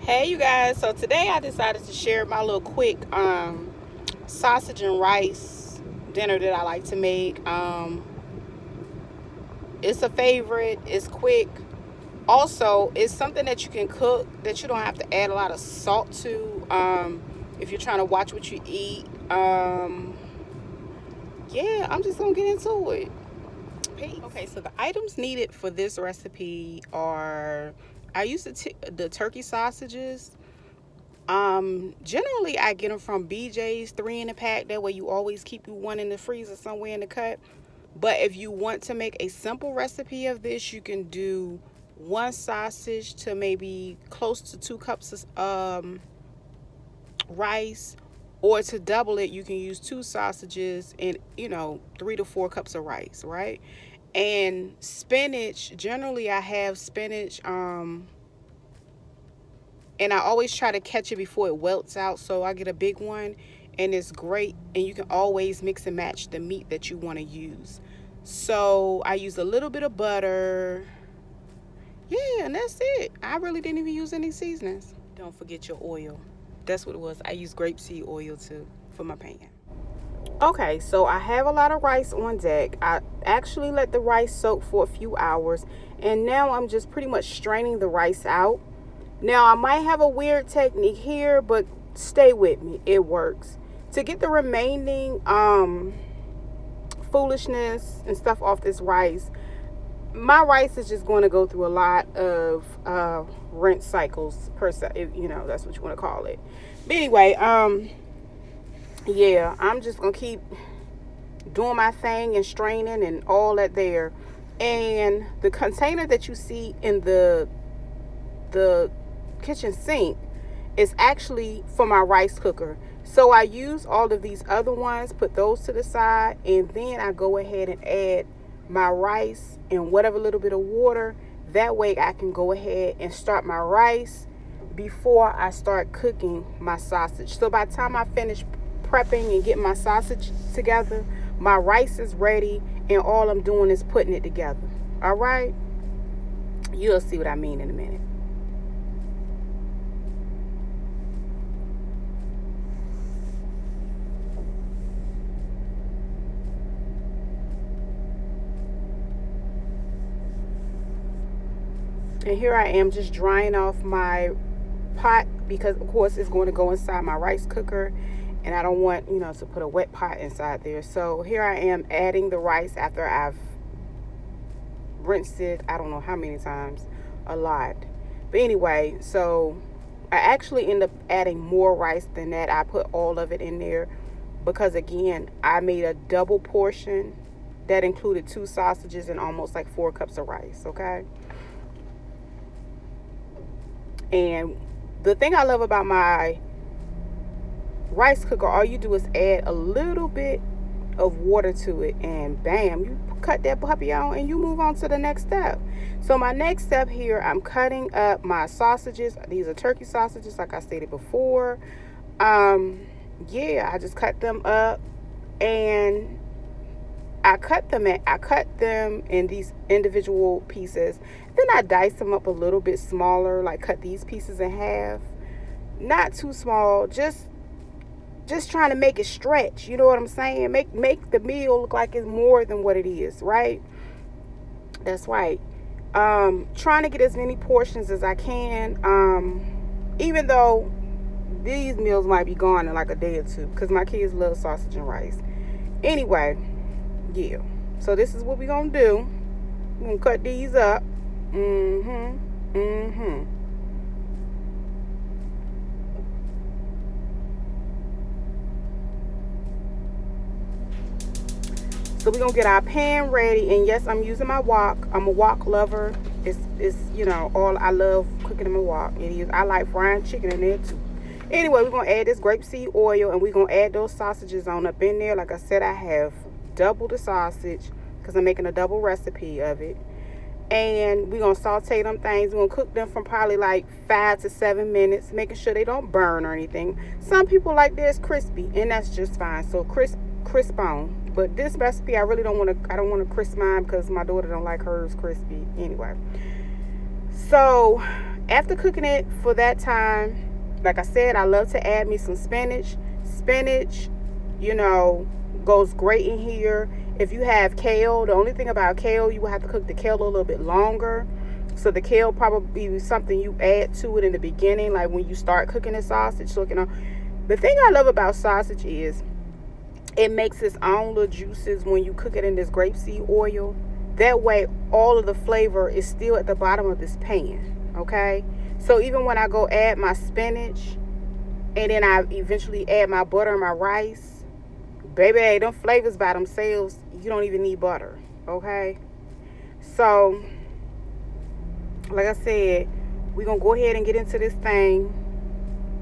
Hey you guys, so today I decided to share my little quick sausage and rice dinner that I like to make. It's a favorite, it's quick. Also, it's something that you can cook that you don't have to add a lot of salt to if you're trying to watch what you eat. Yeah, I'm just gonna get into it. Peace. Okay, so the items needed for this recipe are I use the turkey sausages. Generally I get them from BJ's, three in a pack. That way you always keep you one in the freezer somewhere in the cut. But if you want to make a simple recipe of this, you can do one sausage to maybe close to 2 cups of rice, or to double it, you can use two sausages and 3 to 4 cups of rice, right? And spinach, generally I have spinach, and I always try to catch it before it welts out. So I get a big one, and it's great. And you can always mix and match the meat that you want to use. So I use a little bit of butter. Yeah, and that's it. I really didn't even use any seasonings. Don't forget your oil. That's what it was. I use grapeseed oil too for my pan. Okay, so I have a lot of rice on deck. I actually let the rice soak for a few hours, and now I'm just pretty much straining the rice out. Now, I might have a weird technique here, but stay with me. It works. To get the remaining foolishness and stuff off this rice, my rice is just going to go through a lot of rinse cycles per se, if that's what you want to call it. But anyway, yeah, I'm just going to keep doing my thing and straining and all that there. And the container that you see in the kitchen sink is actually for my rice cooker. So I use all of these other ones, put those to the side, and then I go ahead and add my rice and whatever little bit of water. That way I can go ahead and start my rice before I start cooking my sausage. So by the time I finish prepping and getting my sausage together, my rice is ready, and all I'm doing is putting it together. All right? You'll see what I mean in a minute. And here I am just drying off my pot, because of course it's going to go inside my rice cooker, and I don't want to put a wet pot inside there. So here I am adding the rice after I've rinsed it I don't know how many times, a lot. But anyway, so I actually end up adding more rice than that. I put all of it in there because, again, I made a double portion that included two sausages and almost like 4 cups of rice. Okay. And the thing I love about my rice cooker, all you do is add a little bit of water to it, and bam, you cut that puppy on and you move on to the next step. So my next step here, I'm cutting up my sausages. These are turkey sausages, like I stated before. Yeah, I just cut them up, and I cut them in these individual pieces. Then I dice them up a little bit smaller, like cut these pieces in half. Not too small, just trying to make it stretch. You know what I'm saying? Make the meal look like it's more than what it is, right? That's right. Trying to get as many portions as I can. Even though these meals might be gone in like a day or two, because my kids love sausage and rice. Anyway, yeah. So this is what we're gonna do. We're gonna cut these up. So we're gonna get our pan ready, and yes, I'm using my wok. I'm a wok lover. It's all I love cooking in my wok. It is. I like frying chicken in there too. Anyway, we're gonna add this grapeseed oil, and we're gonna add those sausages on up in there. Like I said, I have double the sausage because I'm making a double recipe of it. And we're gonna saute them things. We're gonna cook them from probably like 5 to 7 minutes, making sure they don't burn or anything. Some people like theirs crispy, and that's just fine. So crisp on. But this recipe, I don't want to crisp mine because my daughter don't like hers crispy anyway. So After cooking it for that time, like I said, I love to add me some spinach. Spinach, you know, goes great in here. If you have kale, the only thing about kale, you will have to cook the kale a little bit longer. So the kale probably be something you add to it in the beginning, like when you start cooking the sausage. So, the thing I love about sausage is it makes its own little juices when you cook it in this grapeseed oil. That way, all of the flavor is still at the bottom of this pan. Okay? So even when I go add my spinach and then I eventually add my butter and my rice, baby, them flavors by themselves, you don't even need butter. Okay? So, like I said, we're going to go ahead and get into this thing.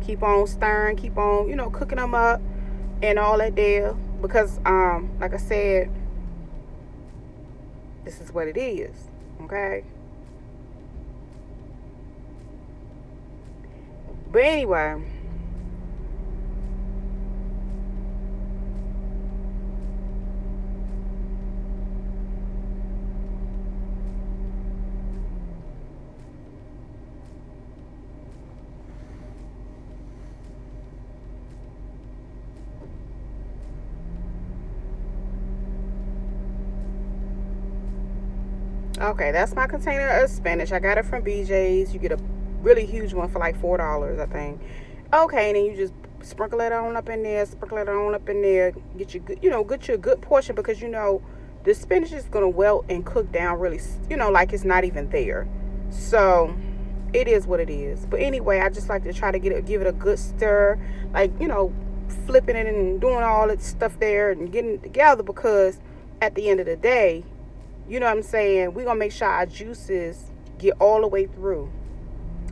Keep on stirring, keep on, cooking them up and all that there. Because, like I said, this is what it is. Okay? But anyway, okay, that's my container of spinach. I got it from BJ's. You get a really huge one for like $4, I think. Okay, and then you just sprinkle it on up in there, get you good, get you a good portion, because the spinach is gonna wilt and cook down really, like it's not even there. So it is what it is. But anyway, I just like to try to give it a good stir, like flipping it and doing all that stuff there and getting it together, because at the end of the day, you know what I'm saying, we're gonna make sure our juices get all the way through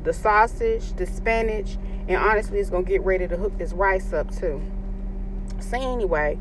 the sausage, the spinach, and honestly, it's gonna get ready to hook this rice up too. So anyway,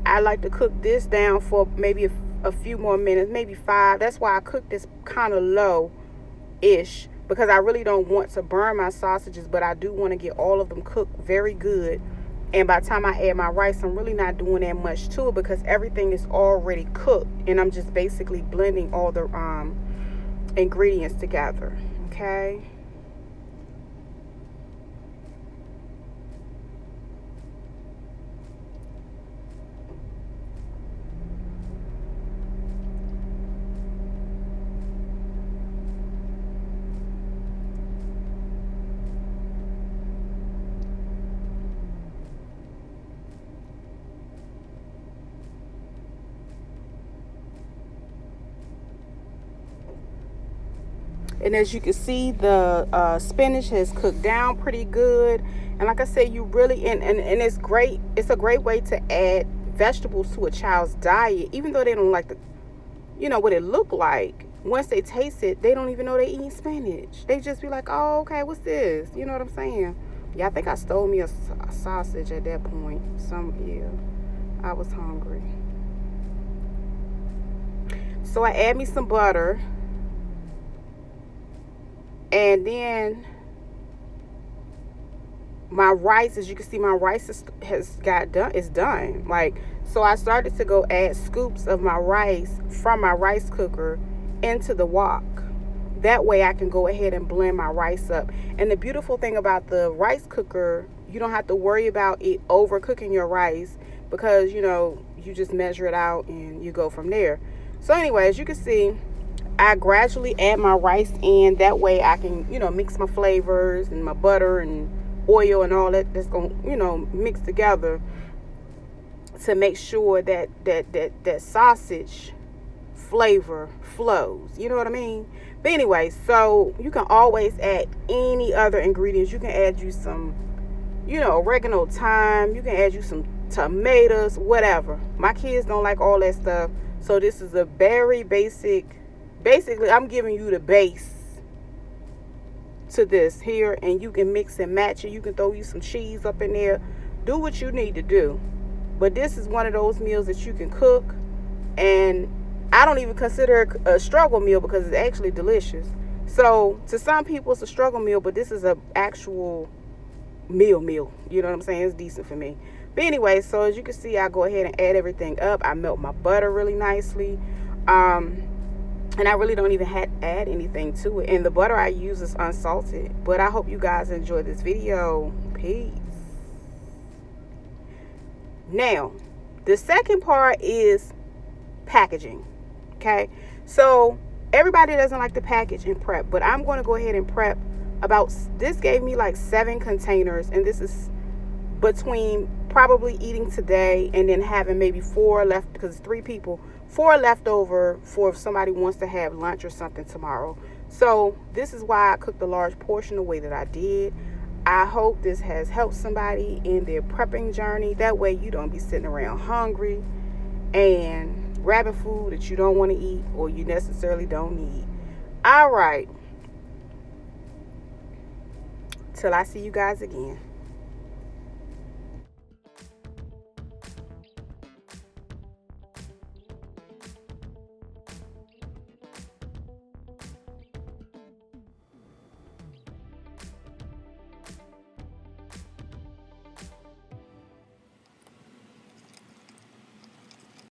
I like to cook this down for maybe a few more minutes, maybe 5. That's why I cook this kind of low-ish, because I really don't want to burn my sausages, but I do want to get all of them cooked very good. And by the time I add my rice, I'm really not doing that much to it, because everything is already cooked, and I'm just basically blending all the ingredients together. Okay. And as you can see, the spinach has cooked down pretty good. And like I said, you really, and it's great. It's a great way to add vegetables to a child's diet, even though they don't like what it look like. Once they taste it, they don't even know they eating spinach. They just be like, oh, okay, what's this? You know what I'm saying? Yeah, I think I stole me a sausage at that point. Yeah, I was hungry. So I add me some butter. And then my rice, as you can see, my rice is done. Like, so I started to go add scoops of my rice from my rice cooker into the wok. That way I can go ahead and blend my rice up. And the beautiful thing about the rice cooker, you don't have to worry about it overcooking your rice, because you just measure it out and you go from there. So anyway, as you can see, I gradually add my rice in. That way I can, mix my flavors and my butter and oil and all that's going to, mix together to make sure that sausage flavor flows. You know what I mean? But anyway, so you can always add any other ingredients. You can add you some, oregano, thyme. You can add you some tomatoes, whatever. My kids don't like all that stuff. So this is a very basically, I'm giving you the base to this here, and you can mix and match it. You can throw you some cheese up in there. Do what you need to do. But this is one of those meals that you can cook, and I don't even consider it a struggle meal, because it's actually delicious. So to some people it's a struggle meal, but this is a actual meal. You know what I'm saying? It's decent for me. But anyway, so as you can see, I go ahead and add everything up. I melt my butter really nicely. And I really don't even add anything to it. And the butter I use is unsalted. But I hope you guys enjoyed this video. Peace. Now, the second part is packaging. Okay, so everybody doesn't like to package and prep, but I'm going to go ahead and prep about, this gave me like 7 containers, and this is between probably eating today and then having maybe 4 left, because it's 3 people, 4 left over for if somebody wants to have lunch or something tomorrow. So this is why I cooked a large portion the way that I did. I hope this has helped somebody in their prepping journey. That way you don't be sitting around hungry and grabbing food that you don't want to eat or you necessarily don't need. All right. Till I see you guys again.